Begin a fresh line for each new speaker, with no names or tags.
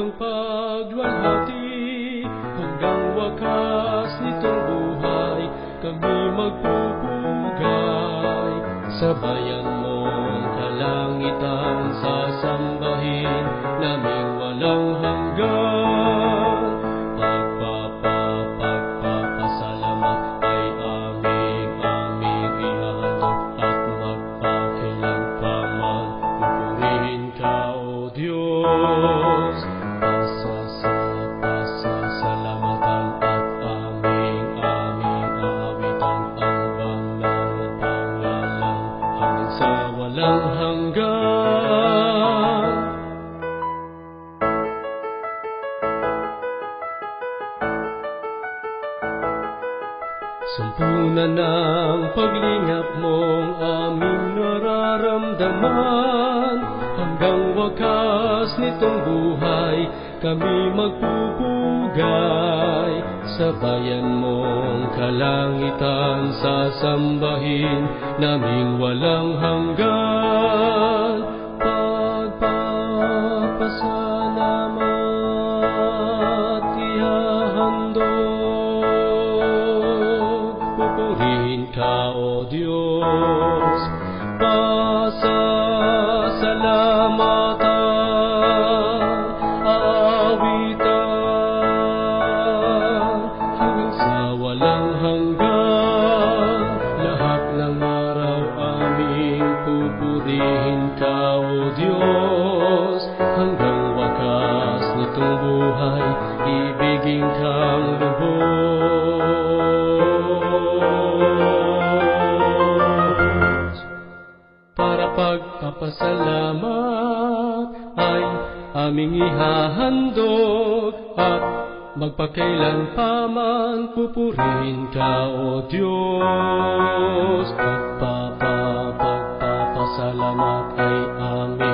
walang paglalhati, hanggang wakas nitong buhay, kami magpupugay. Sa bayan mong kalangitan, sasambahin naming walang hanggan. Pagpapasalamat ay aming ihahandog, at magpakailan pa man pupurihin ka, O Diyos. Pasasalamatan at aming aawitan ang banal na pangalan hanggang sa walang hanggan. Sampunan ng paglingap mong aming nararamdaman, hanggang wakas nitong buhay, kami magpupugay. Sa bayan mong kalangitan, sasambahin naming walang hanggan. Pagpapasalamat ihahandog, pupurihin ka, O Diyos. Pasasalamatan, aawitan hanggang sa walang hanggan. Lahat ng araw aming pupurihin ka, O Diyos. Hanggang wakas nitong buhay, ibigin kang lubos. Para pagpapasalamat ay aming ihahandog, at magpakailan pa man pupurihin ka, O Diyos. Pagpapasalamat ay aming